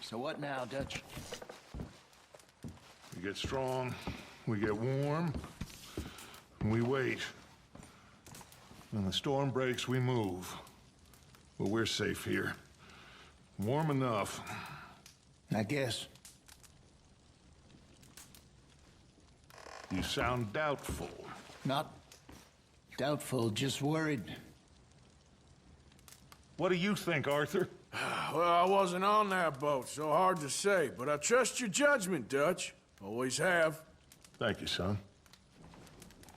So what now, Dutch? We get strong, we get warm, and we wait. When the storm breaks, we move. But we're safe here. Warm enough. I guess. You sound doubtful. Not doubtful, just worried. What do you think, Arthur? Well, I wasn't on that boat, so hard to say, but I trust your judgment, Dutch. Always have. Thank you, son.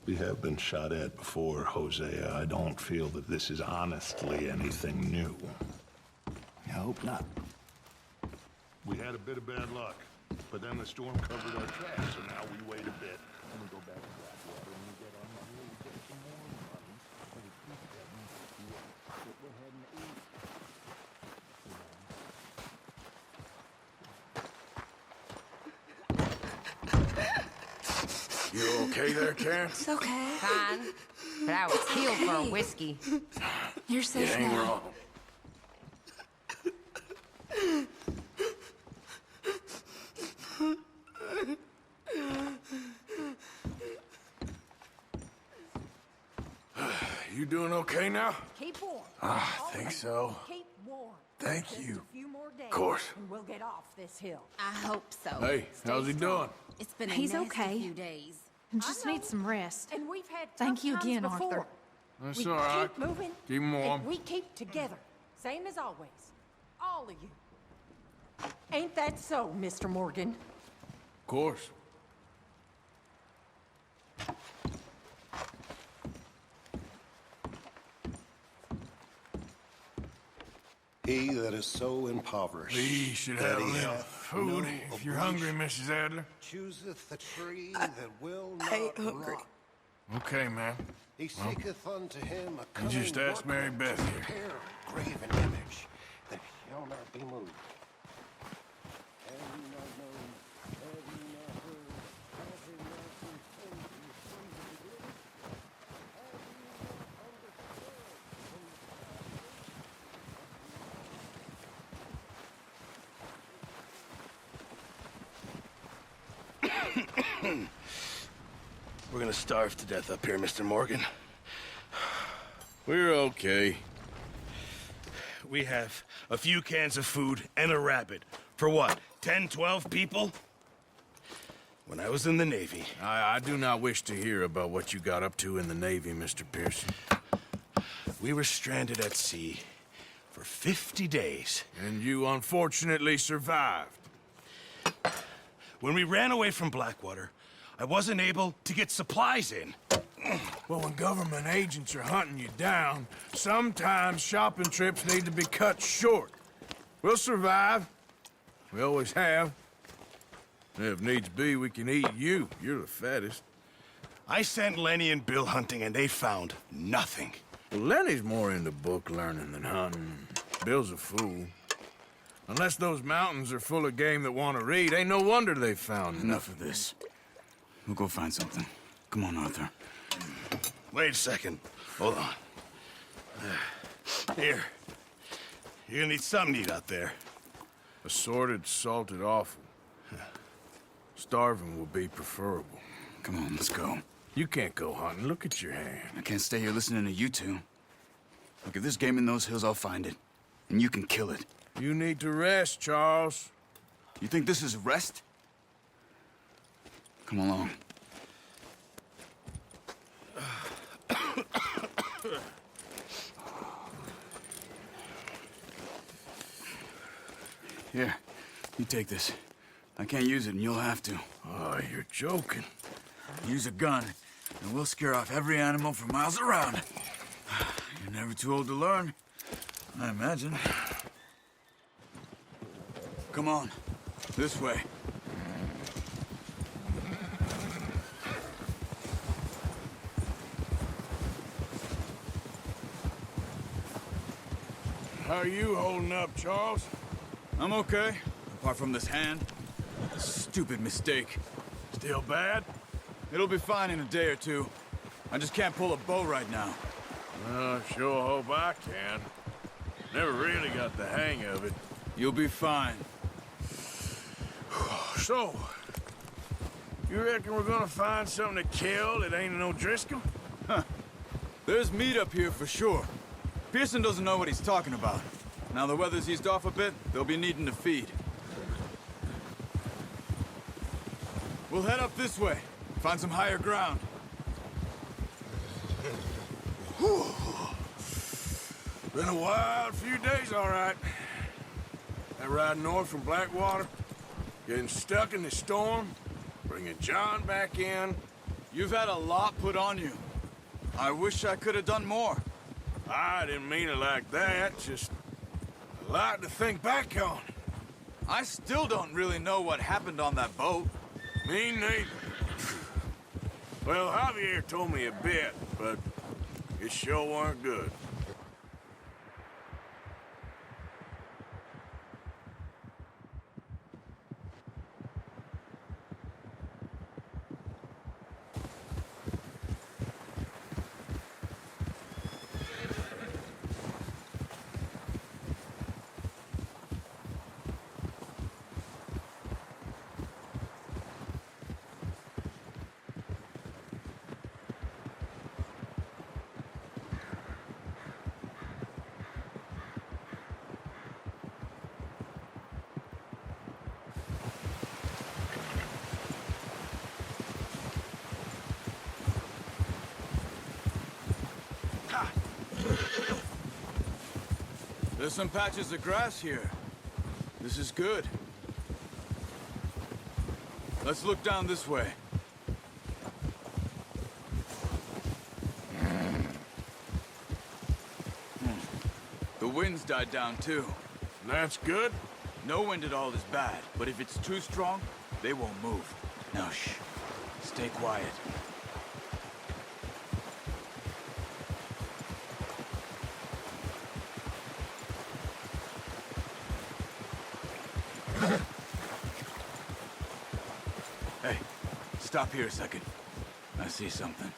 We have been shot at before, Hosea. I don't feel that this is honestly anything new. I hope not. We had a bit of bad luck, but then the storm covered our tracks, so now we wait a bit. And we go back to Blackwater and we get on the hill, we get some more money, and we keep heading west. But we're heading east. You okay there, Karen? It's okay. Fine. But I was killed for a whiskey. You're safe It ain't now. wrong. You doing okay now? Keep warm. I think so. Keep warm. Thank Just you. a few more days, Of course. and we'll get off this hill. I hope so. Hey, Stay how's he strong. doing? It's been a He's nasty okay. few days. Just I need know. some rest. And we've had Thank tough you times again, before. Arthur. That's We all right. keep moving. Keep 'em warm. And we keep together. Same as always. All of you. Ain't that so, Mr. Morgan? Of course. He that is so impoverished We should that have a he little hath food no if you're hungry, obligation, Mrs. Adler. chooseth the tree that will not ain't hungry. rot. Okay, man. He seeketh unto him a You cunning just ask Mary workman Beth to here. prepare a graven image that shall not be moved. Have ye not known? Have ye not heard? Has it not been told you from the beginning? Have ye not understood from the We're gonna starve to death up here, Mr. Morgan. We're okay. We have a few cans of food and a rabbit. For what, 10, 12 people? When I was in the Navy, I do not wish to hear about what you got up to in the Navy, Mr. Pearson. we were stranded at sea for 50 days. And you unfortunately survived. When we ran away from Blackwater, I wasn't able to get supplies in. Well, when government agents are hunting you down, sometimes shopping trips need to be cut short. We'll survive. We always have. And if needs be, we can eat you. You're the fattest. I sent Lenny and Bill hunting, and they found nothing. Well, Lenny's more into book learning than hunting. Bill's a fool. Unless those mountains are full of game that want to read, ain't no wonder they found Enough of this. We'll go find something. Come on, Arthur. Wait a second. Hold on. Here. You're gonna need something to eat out there. Assorted, salted offal. Starving will be preferable. Come on, let's go. You can't go hunting. Look at your hand. I can't stay here listening to you two. Look, if there's game in those hills, I'll find it. And you can kill it. You need to rest, Charles. You think this is rest? Come along. Here, you take this. I can't use it, and you'll have to. Oh, you're joking. Use a gun, and we'll scare off every animal for miles around. You're never too old to learn, I imagine. Come on, this way. How are you holding up, Charles? I'm okay, apart from this hand. Stupid mistake. Still bad? It'll be fine in a day or two. I just can't pull a bow right now. Sure hope I can. Never really got the hang of it. You'll be fine. So, you reckon we're gonna find something to kill that ain't an O'Driscoll? There's meat up here for sure. Pearson doesn't know what he's talking about. Now the weather's eased off a bit, they'll be needing to feed. We'll head up this way, find some higher ground. Been a wild few days, all right. That ride north from Blackwater, getting stuck in the storm, bringing John back in. You've had a lot put on you. I wish I could have done more. I didn't mean it like that, just a lot to think back on. I still don't really know what happened on that boat. Me neither. Well, Javier told me a bit, but it sure weren't good. There's some patches of grass here. This is good. Let's look down this way. The wind's died down too. That's good. No wind at all is bad, but if it's too strong, they won't move. Now shh. Stay quiet. Hey, stop here a second. I see something.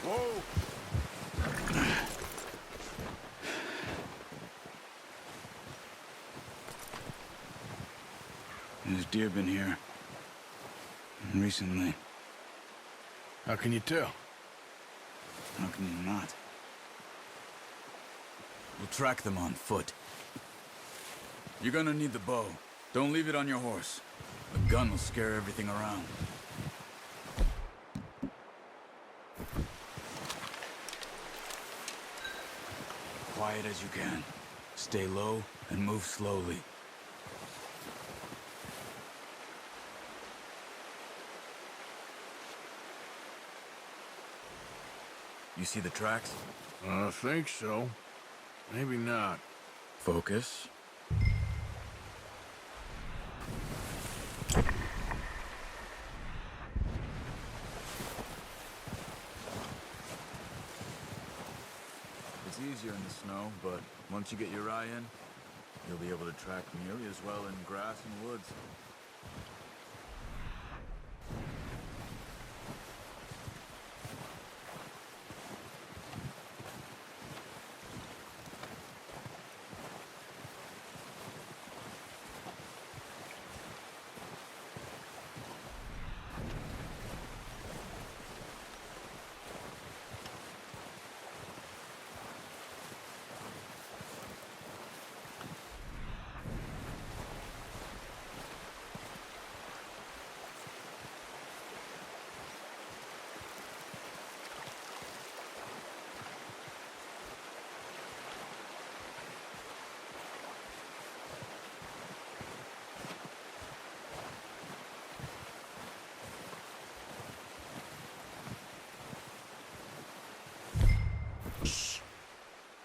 Whoa! There's deer been here. Recently. How can you tell? How can you not? We'll track them on foot. You're gonna need the bow. Don't leave it on your horse. A gun will scare everything around. Quiet as you can. Stay low and move slowly. You see the tracks? I think so. Maybe not. Focus. It's easier in the snow, but once you get your eye in, you'll be able to track nearly as well in grass and woods.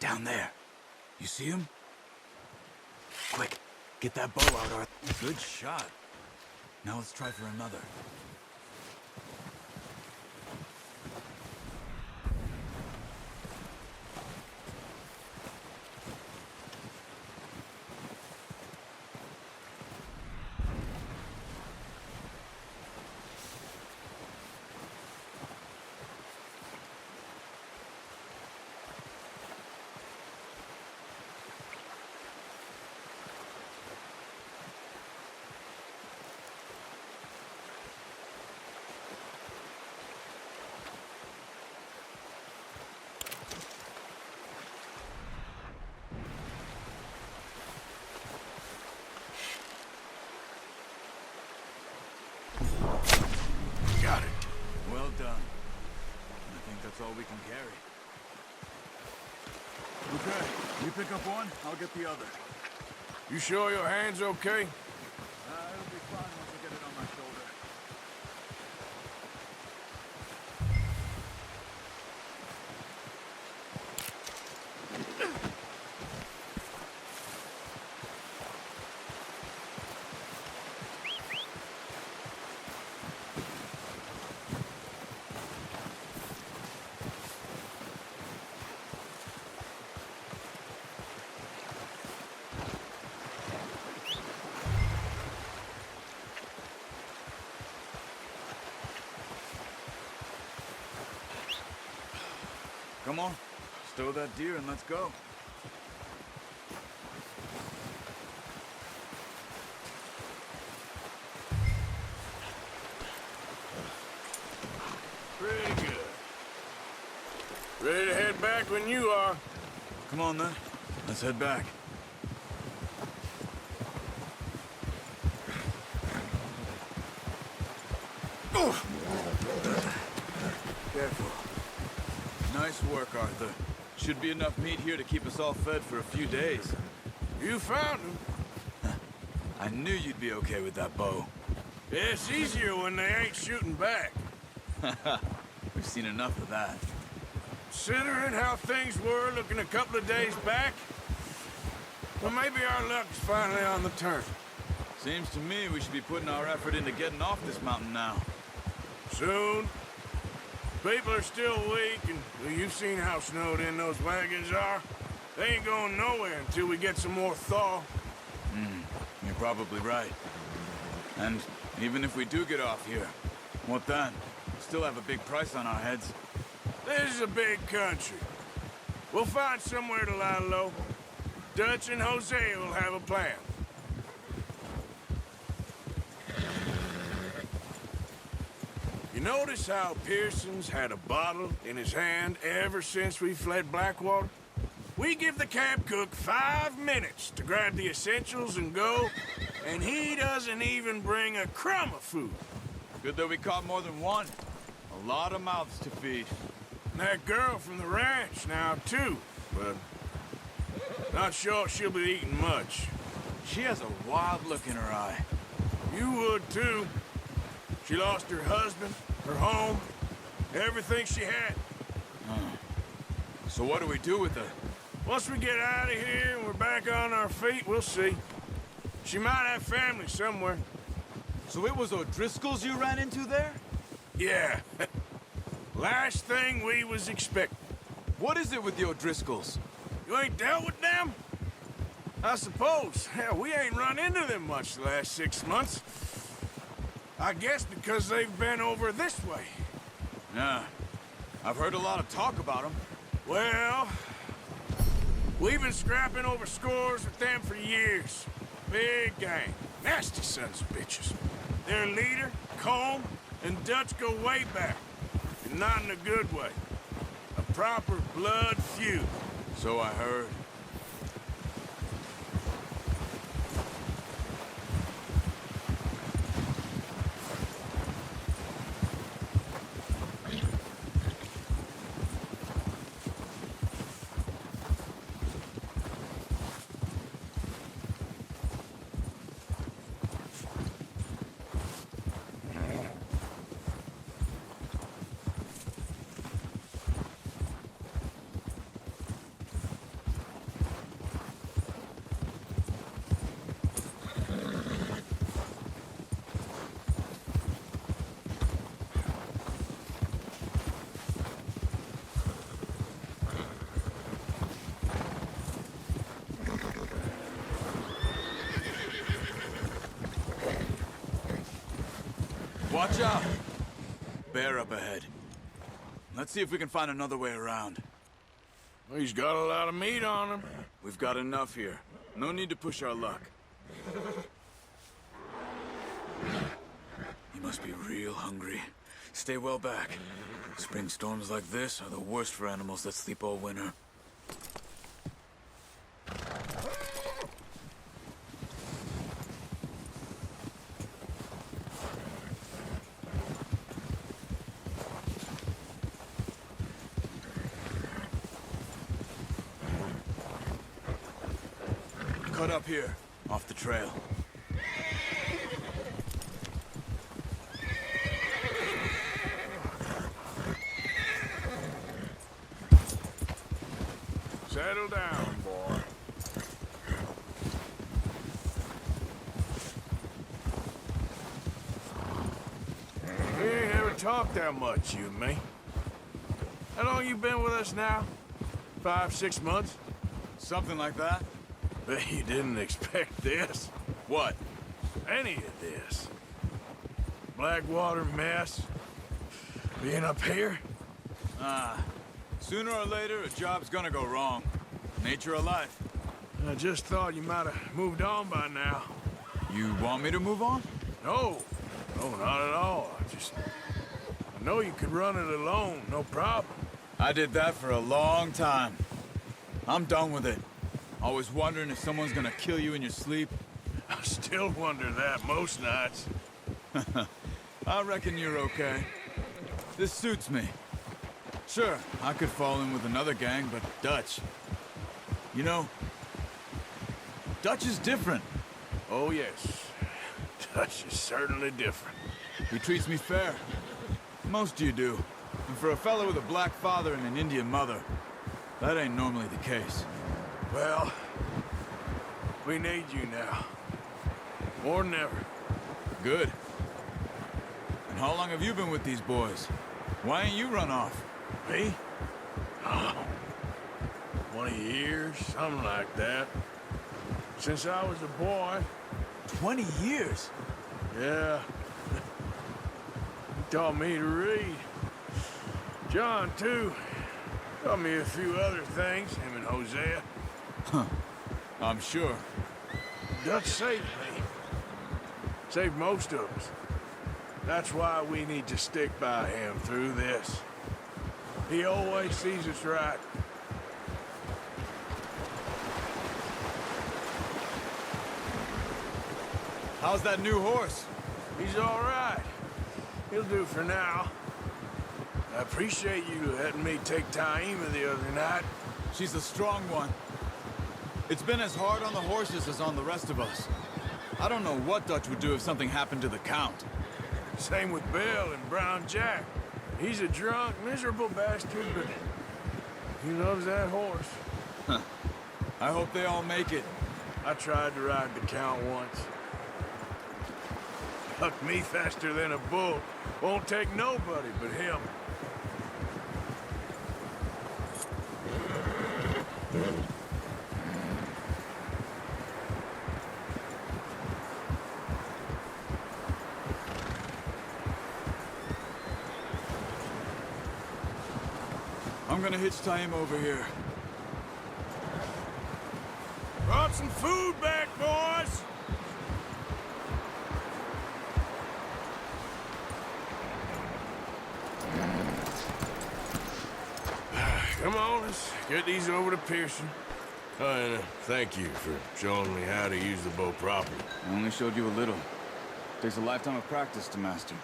Down there. You see him? Quick, get that bow out, Arthur. Good shot. Now let's try for another. done. And I think that's all we can carry. Okay, you pick up one, I'll get the other. You sure your hand's okay? It'll be fine once I get it on my shoulder. Come on, stow that deer and let's go. Pretty good. Ready to head back when you are. Come on then, let's head back. Careful. Nice work, Arthur. Should be enough meat here to keep us all fed for a few days. You found him. I knew you'd be okay with that bow. Yeah, it's easier when they ain't shooting back. We've seen enough of that. Considering how things were looking a couple of days back, well, maybe our luck's finally on the turn. Seems to me we should be putting our effort into getting off this mountain now. Soon. People are still weak, and well, you've seen how snowed in those wagons are. They ain't going nowhere until we get some more thaw. You're probably right. And even if we do get off here, what then? We still have a big price on our heads. This is a big country. We'll find somewhere to lie low. Dutch and Hosea will have a plan. You notice how Pearson's had a bottle in his hand ever since we fled Blackwater? We give the camp cook 5 minutes to grab the essentials and go, and he doesn't even bring a crumb of food. Good that we caught more than one. A lot of mouths to feed. And that girl from the ranch now, too, but not sure she'll be eating much. She has a wild look in her eye. You would, too. She lost her husband, her home, everything she had. So what do we do with her? Once we get out of here and we're back on our feet, we'll see. She might have family somewhere. So it was O'Driscoll's you ran into there? Yeah. Last thing we was expecting. What is it with the O'Driscolls? You ain't dealt with them? I suppose. Hell, we ain't run into them much the last 6 months. I guess because they've been over this way. Yeah. I've heard a lot of talk about them. Well, we've been scrapping over scores with them for years. Big gang. Nasty sons of bitches. Their leader, Colm, and Dutch go way back. And not in a good way. A proper blood feud. So I heard. Watch out! Bear up ahead. Let's see if we can find another way around. He's got a lot of meat on him. We've got enough here. No need to push our luck. He must be real hungry. Stay well back. Spring storms like this are the worst for animals that sleep all winter. cut up here, off the trail. Settle down, boy. We ain't ever talked that much, you and me. How long you been with us now? 5, 6 months? Something like that? Bet you didn't expect this. What? Any of this. Blackwater mess. Being up here? Sooner or later, a job's gonna go wrong. Nature of life. I just thought you might have moved on by now. You want me to move on? No. No, not at all. I know you could run it alone, no problem. I did that for a long time. I'm done with it. Always wondering if someone's gonna kill you in your sleep. I still wonder that most nights. I reckon you're okay. This suits me. Sure, I could fall in with another gang, but Dutch... You know, Dutch is different. Oh, yes. Dutch is certainly different. He treats me fair. Most of you do. And for a fellow with a black father and an Indian mother, that ain't normally the case. Well, we need you now. More than ever. Good. And how long have you been with these boys? Why ain't you run off? Me? Oh, 20 years, something like that. Since I was a boy. 20 years? Yeah. He taught me to read. John, too. Taught me a few other things, him and Hosea. I'm sure. Dutch saved me. Saved most of us. That's why we need to stick by him through this. He always sees us right. How's that new horse? He's all right. He'll do for now. I appreciate you letting me take Taima the other night. She's a strong one. It's been as hard on the horses as on the rest of us. I don't know what Dutch would do if something happened to the Count. Same with Bill and Brown Jack. He's a drunk, miserable bastard, but he loves that horse. I hope they all make it. I tried to ride the Count once. Hucked me faster than a bull. Won't take nobody but him. I'm gonna hitch Taima over here. Brought some food back, boys! Come on, let's get these over to Pearson. Oh, and thank you for showing me how to use the bow properly. I only showed you a little. Takes a lifetime of practice to master.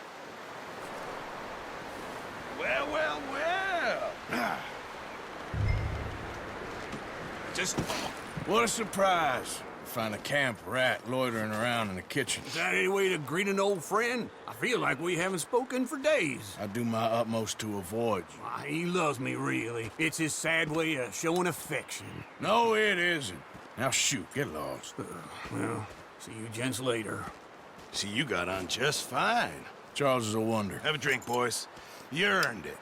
Well, well, well! Just... What a surprise. Find a camp rat loitering around in the kitchen. Is that any way to greet an old friend? I feel like we haven't spoken for days. I do my utmost to avoid you. Why, he loves me, really. It's his sad way of showing affection. No, it isn't. Now shoot, get lost. Well, see you gents later. See, you got on just fine. Charles is a wonder. Have a drink, boys. You earned it.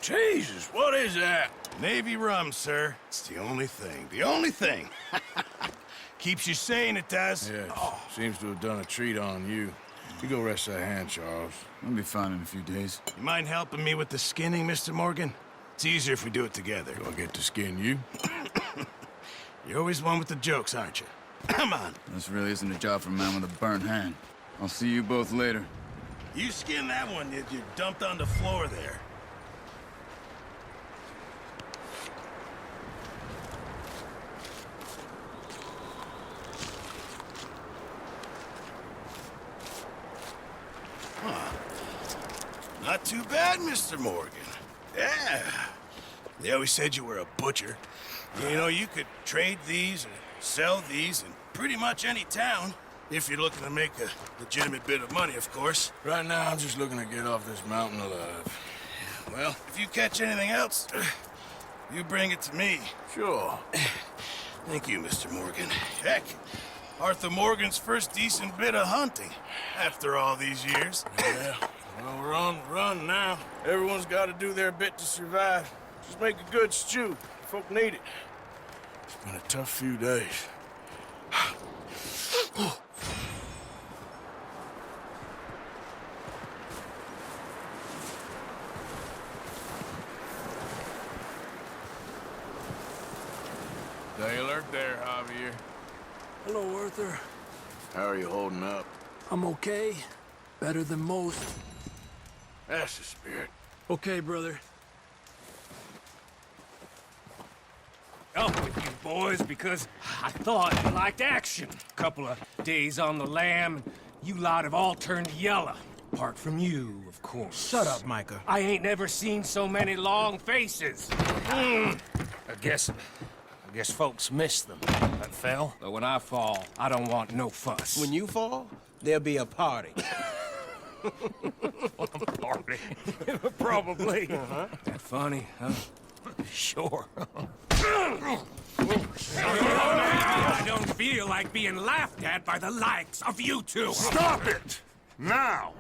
Jesus, what is that? Navy rum, sir. It's the only thing. The only thing. Keeps you sane, it does. Yes, seems to have done a treat on you. You go rest that hand, Charles. I'll be fine in a few days. You mind helping me with the skinning, Mr. Morgan? It's easier if we do it together. Do I get to skin you? You're always one with the jokes, aren't you? Come on. This really isn't a job for a man with a burnt hand. I'll see you both later. You skin that one that you dumped on the floor there. Not too bad, Mr. Morgan. Yeah. They always said you were a butcher. You know, you could trade these and sell these in pretty much any town. If you're looking to make a legitimate bit of money, of course. Right now, I'm just looking to get off this mountain alive. Well, if you catch anything else, you bring it to me. Sure. Thank you, Mr. Morgan. Heck, Arthur Morgan's first decent bit of hunting after all these years. Yeah, well, we're on the run now. Everyone's got to do their bit to survive. Just make a good stew. Folk need it. It's been a tough few days. Stay alert there, Javier. Hello, Arthur. How are you holding up? I'm okay. Better than most. That's the spirit. Okay, brother. Up with you boys because I thought you liked action. Couple of days on the lam, and you lot have all turned yellow. Apart from you, of course. Shut up, Micah. I ain't never seen so many long faces. I guess folks miss them. That fell. But when I fall, I don't want no fuss. When you fall, there'll be a party. Party. Probably. That funny, huh? Sure. I don't feel like being laughed at by the likes of you two. Stop it! Now!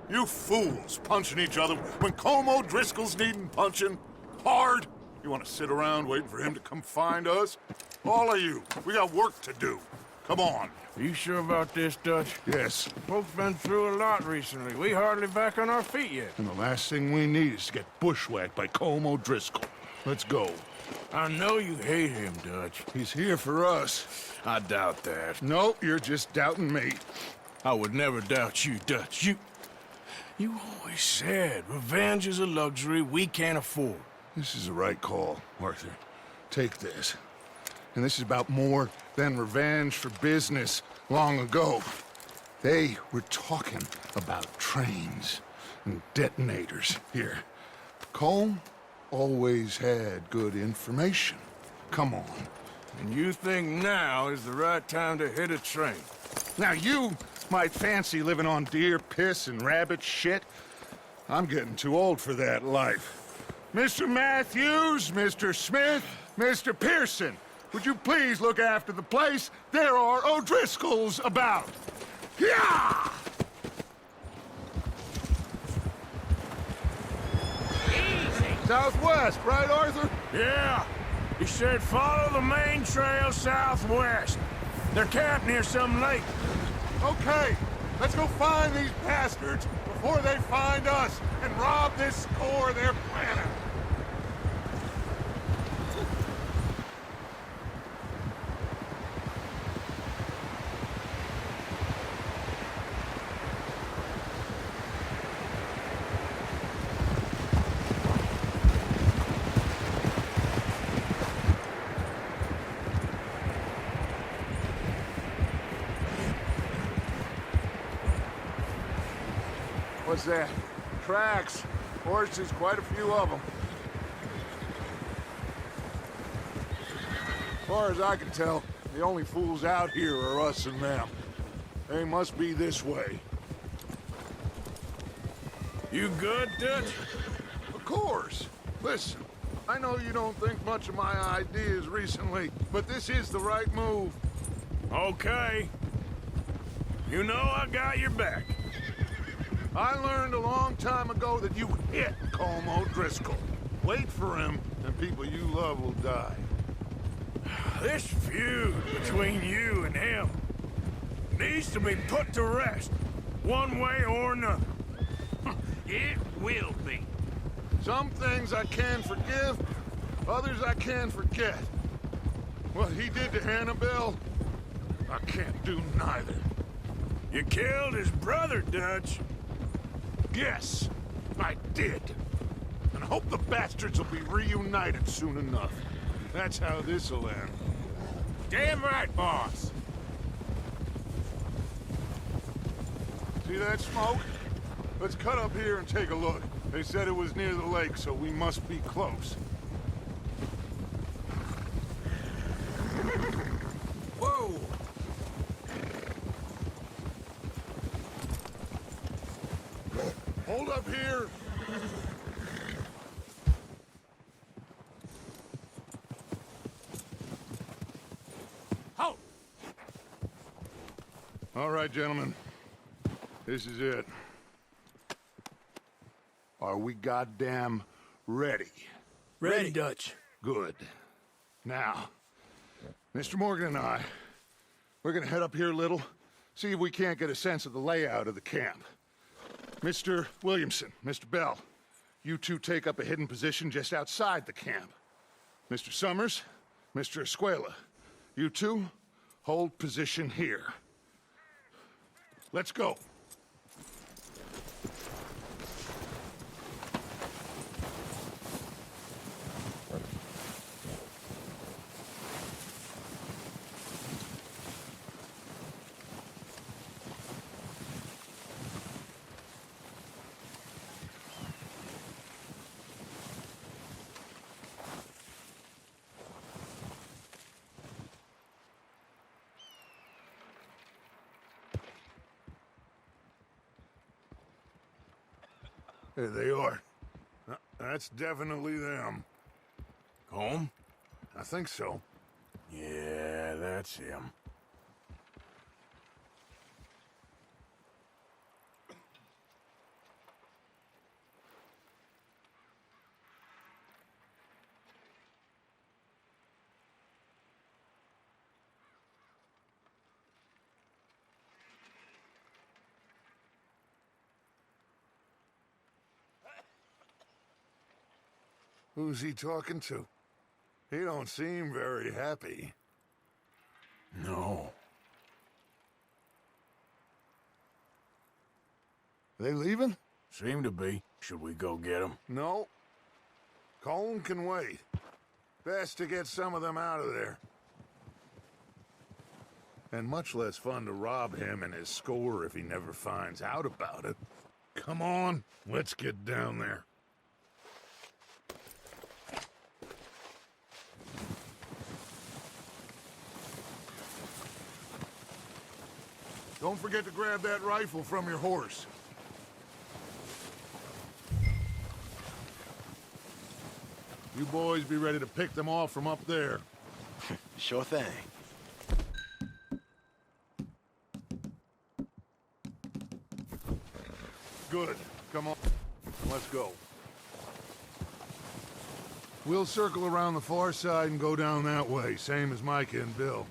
You fools punching each other when Como Driscoll's needing punching. Hard! You want to sit around waiting for him to come find us? All of you, we got work to do. Come on. Are you sure about this, Dutch? Yes. Folks been through a lot recently. We hardly back on our feet yet. And the last thing we need is to get bushwhacked by Como Driscoll. Let's go. I know you hate him, Dutch. He's here for us. I doubt that. No, you're just doubting me. I would never doubt you, Dutch. You always said revenge is a luxury we can't afford. This is the right call, Arthur. Take this. And this is about more than revenge for business long ago. They were talking about trains and detonators here. Colm always had good information. Come on. And you think now is the right time to hit a train? Now you might fancy living on deer piss and rabbit shit. I'm getting too old for that life. Mr. Matthews, Mr. Smith, Mr. Pearson, would you please look after the place? There are O'Driscolls about. Yeah! Southwest, right, Arthur? Yeah. He said follow the main trail southwest. They're camped near some lake. Okay, let's go find these bastards before they find us and rob this core of their planet. What's that? Tracks. Horses, quite a few of them. As far as I can tell, the only fools out here are us and them. They must be this way. You good, Dutch? Of course. Listen, I know you don't think much of my ideas recently, but this is the right move. Okay. You know I got your back. I learned a long time ago that you hit Colm O'Driscoll. Wait for him, and people you love will die. This feud between you and him needs to be put to rest, one way or another. It will be. Some things I can forgive, others I can forget. What he did to Annabelle, I can't do neither. You killed his brother, Dutch. Yes, I did. And I hope the bastards will be reunited soon enough. That's how this'll end. Damn right, boss. See that smoke? Let's cut up here and take a look. They said it was near the lake, so we must be close. All right, gentlemen. This is it. Are we goddamn ready? Ready, Dutch. Good. Now, Mr. Morgan and I, we're gonna head up here a little, see if we can't get a sense of the layout of the camp. Mr. Williamson, Mr. Bell, you two take up a hidden position just outside the camp. Mr. Summers, Mr. Escuela, you two hold position here. Let's go. There they are. That's definitely them. Home? I think so. Yeah, that's him. Who's he talking to? He don't seem very happy. No. They leaving? Seem to be. Should we go get them? No. Colm can wait. Best to get some of them out of there. And much less fun to rob him and his score if he never finds out about it. Come on, let's get down there. Don't forget to grab that rifle from your horse. You boys be ready to pick them off from up there. Sure thing. Good. Come on. Let's go. We'll circle around the far side and go down that way, same as Micah and Bill.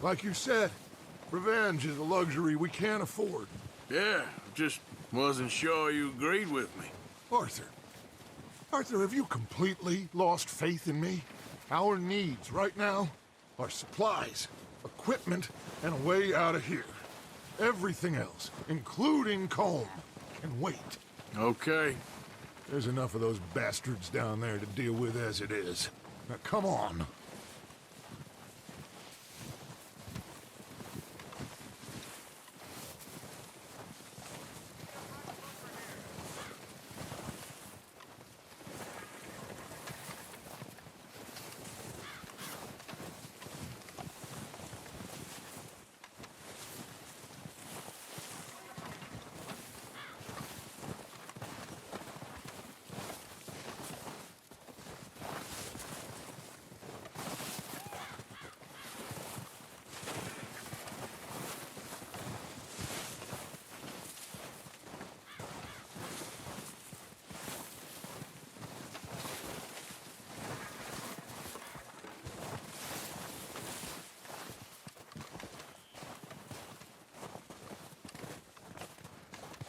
Like you said, revenge is a luxury we can't afford. Yeah, just wasn't sure you agreed with me. Arthur. Arthur, have you completely lost faith in me? Our needs right now are supplies, equipment, and a way out of here. Everything else, including Colm, can wait. Okay. There's enough of those bastards down there to deal with as it is. Now, come on.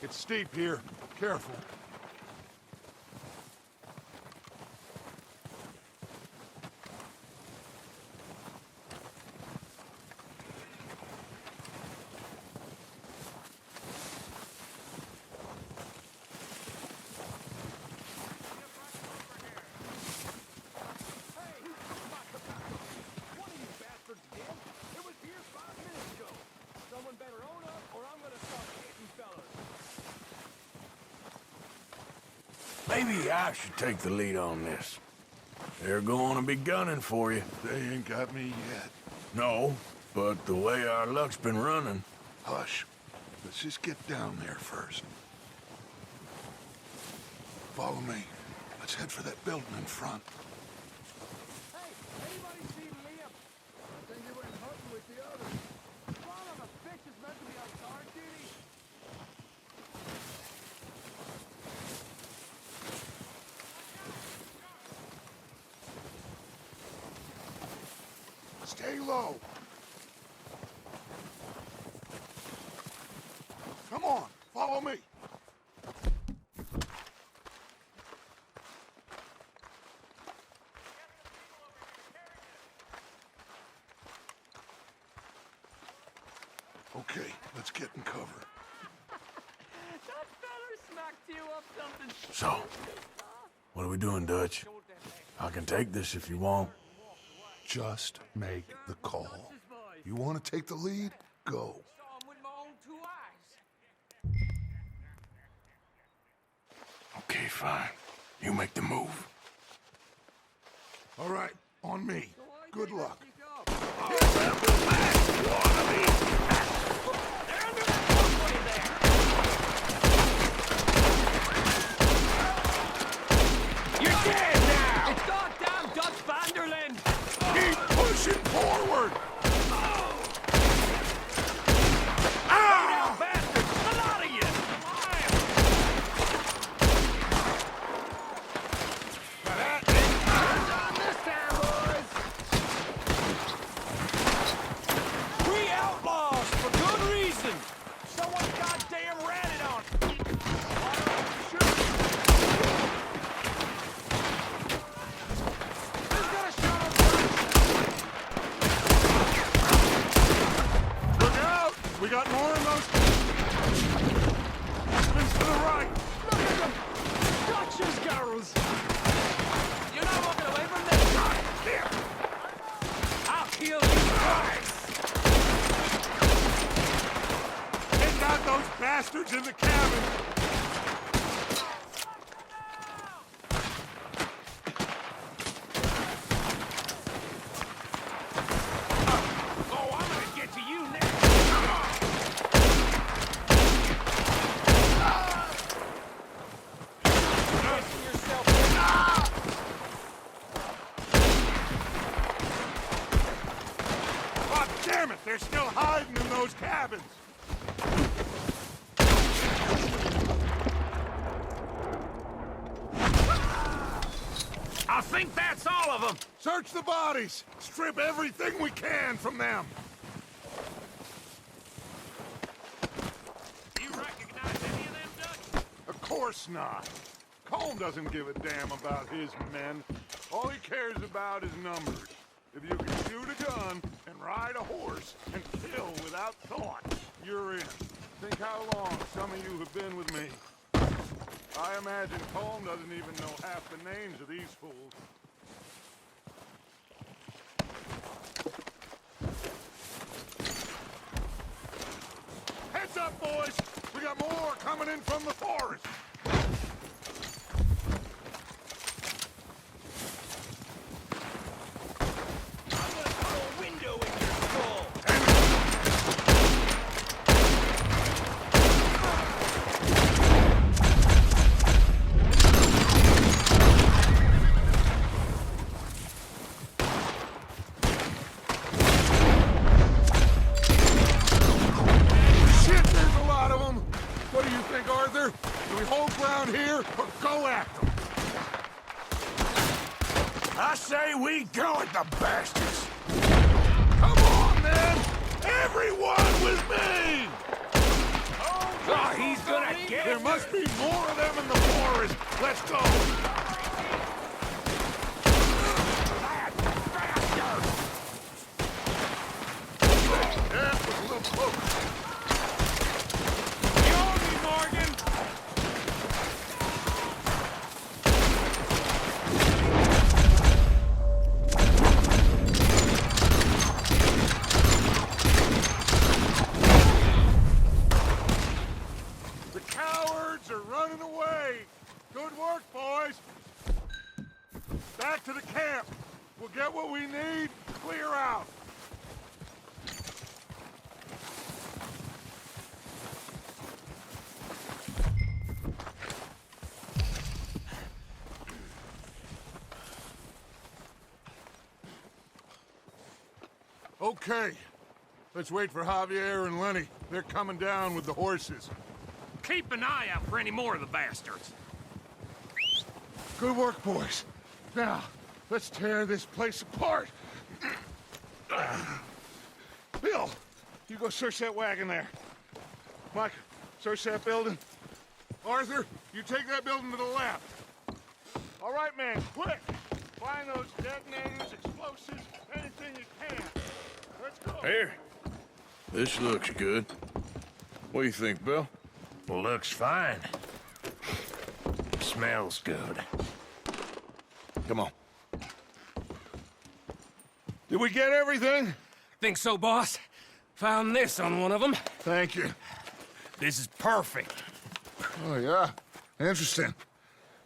It's steep here. Careful. Maybe I should take the lead on this. They're going to be gunning for you. They ain't got me yet. No, but the way our luck's been running... Hush. Let's just get down there first. Follow me. Let's head for that building in front. Hey, anybody seen Liam? I think he went hunting with the others. Son of a bitch is meant to be Stay low. Come on, follow me. Okay, let's get in cover. That feller smacked you up something. So, what are we doing, Dutch? I can take this if you want. Just make the call. You want to take the lead? Go. Saw him with my own 2 eyes. Okay, fine. You make the move. All right, on me. Good luck. You're dead now! It's goddamn Dutch Vanderlyn! Keep pushing forward! Now, bastards! A lot of you! We outlaws for good reason! Someone goddamn ratted on us! Why don't you shoot? Who's gonna shut him first? Look out! We got more of those. Spins to the right. Look at them! Dutch's girls! You're not walking away from this! Here! I'll kill you twice! Take out those bastards in the cabin. Oh, I'm gonna get to you next! Dressing yourself God damn it! They're still hiding in those cabins. I think that's all of them! Search the bodies. Strip everything we can from them. Do you recognize any of them, Dutch? Of course not. Colm doesn't give a damn about his men. All he cares about is numbers. If you can shoot a gun and ride a horse and kill without thought, you're in. Think how long some of you have been with me. I imagine Colm doesn't even know half the names of these fools. Heads up, boys! We got more coming in from the forest! I'm gonna throw a window in your skull! Shit, there's a lot of them! What do you think, Arthur? Do we hold ground here or go at them? I say we go at the bastards. Come on, then! Everyone with me! Oh, he's gonna get There must be more of them in the forest. Let's go! That was a little close. You owe me, Morgan! The cowards are running away. Good work, boys. Back to the camp. We'll get what we need. Clear out. Okay. Let's wait for Javier and Lenny. They're coming down with the horses. Keep an eye out for any more of the bastards. Good work, boys. Now, let's tear this place apart. Bill, you go search that wagon there. Mike, search that building. Arthur, you take that building to the left. All right, man, quick. Find those detonators, explosives, anything you can. Let's go. Here. This looks good. What do you think, Bill? Looks fine. Smells good. Come on. Did we get everything? Think so, boss? Found this on one of them. Thank you. This is perfect. Oh, yeah? Interesting.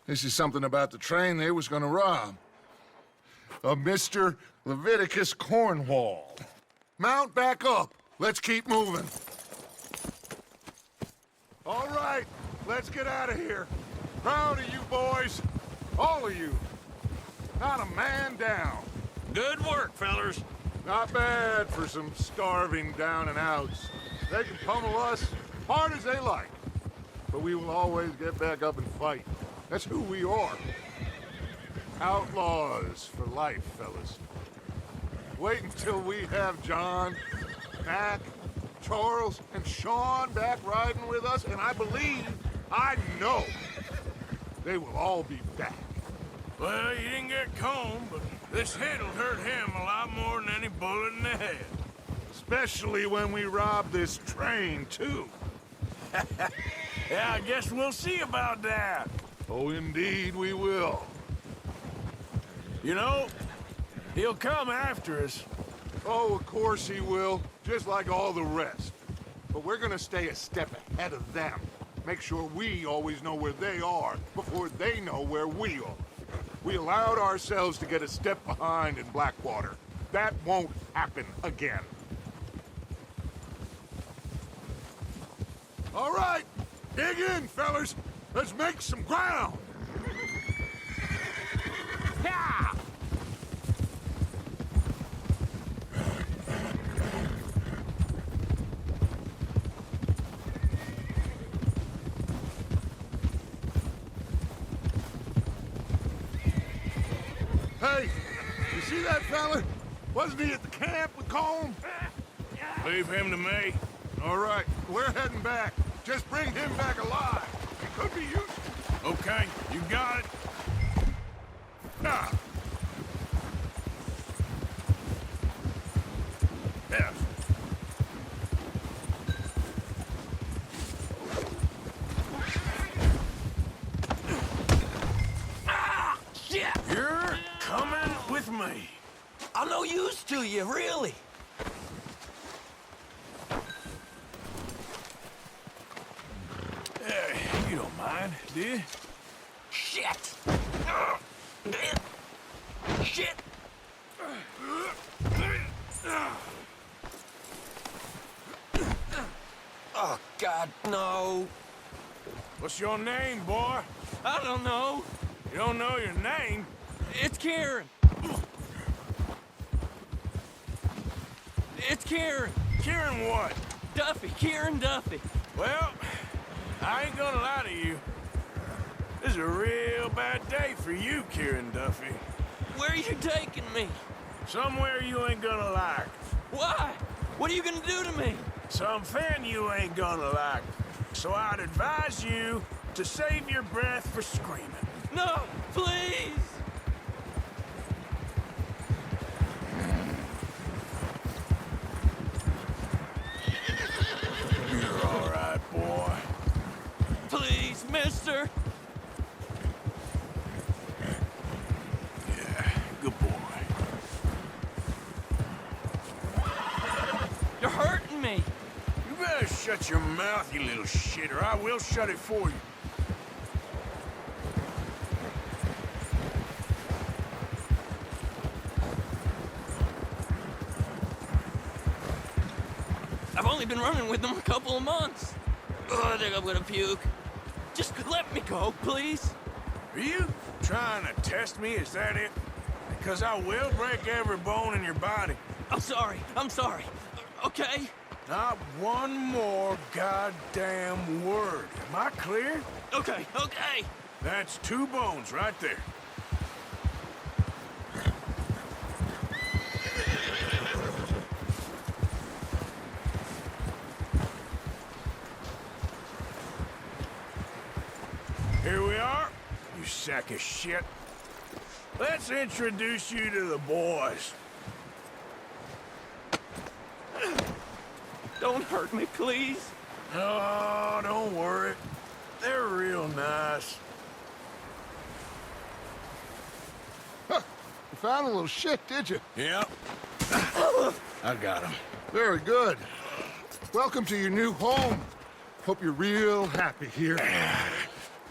This is something about the train they was gonna rob. A Mr. Leviticus Cornwall. Mount back up. Let's keep moving. All right, let's get out of here. Proud of you boys. All of you. Not a man down. Good work, fellers. Not bad for some starving down and outs. They can pummel us hard as they like. But we will always get back up and fight. That's who we are. Outlaws for life, fellas. Wait until we have John, Mac, Charles, and Sean back riding with us, and I know, they will all be back. Well, you didn't get Combe, but this hit'll hurt him a lot more than any bullet in the head. Especially when we rob this train, too. Yeah, I guess we'll see about that. Oh, indeed we will. You know, he'll come after us. Oh, of course he will, just like all the rest. But we're gonna stay a step ahead of them. Make sure we always know where they are before they know where we are. We allowed ourselves to get a step behind in Blackwater. That won't happen again. All right, dig in, fellas. Let's make some ground. Yeah! Hey, you see that fella? Wasn't he at the camp with Colm? Leave him to me. All right, we're heading back. Just bring him back alive. He could be useful. Okay, you got it. Now. Yes. Shit! You're coming with me. I'm no use to you, really. You don't mind, do you? Shit! Shit! Oh, God, no. What's your name, boy? I don't know. You don't know your name? It's Kieran. It's Kieran. Kieran what? Duffy. Kieran Duffy. Well, I ain't gonna lie to you. This is a real bad day for you, Kieran Duffy. Where are you taking me? Somewhere you ain't gonna like. Why? What are you gonna do to me? Something you ain't gonna like. So I'd advise you to save your breath for screaming. No, please! You're all right, boy. Please, mister! Yeah, good boy. You're hurting me! You better shut your mouth, you little shit, or I will shut it for you. I've only been running with them a couple of months. Oh, I think I'm gonna puke. Just let me go, please. Are you trying to test me? Is that it? Because I will break every bone in your body. I'm sorry. I'm sorry. Okay? Not one more goddamn word. Am I clear? Okay, okay. That's 2 bones right there. sack of shit. Let's introduce you to the boys. Don't hurt me, please. Oh, don't worry. They're real nice. You found a little shit, did you? Yep. I got him. Very good. Welcome to your new home. Hope you're real happy here.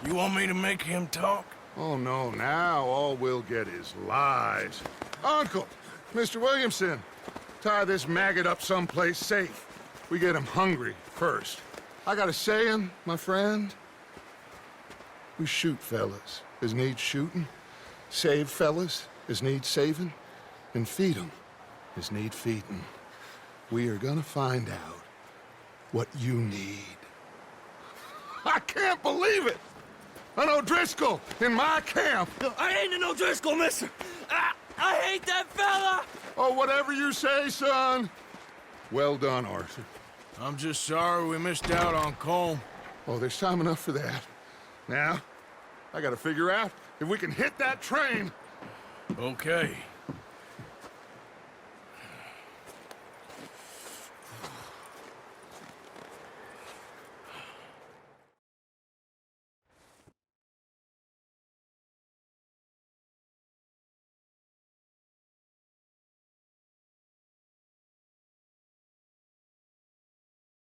You want me to make him talk? Oh, no, now all we'll get is lies. Uncle, Mr. Williamson, tie this maggot up someplace safe. We get him hungry first. I got a saying, my friend. We shoot fellas as need shooting, save fellas as need saving, and feed 'em as need feeding. We are gonna find out what you need. I can't believe it! An O'Driscoll in my camp! I ain't an O'Driscoll, mister. I hate that fella. Oh, whatever you say, son. Well done, Arthur. I'm just sorry we missed out on Colm. Oh, there's time enough for that. Now, I gotta figure out if we can hit that train. Okay.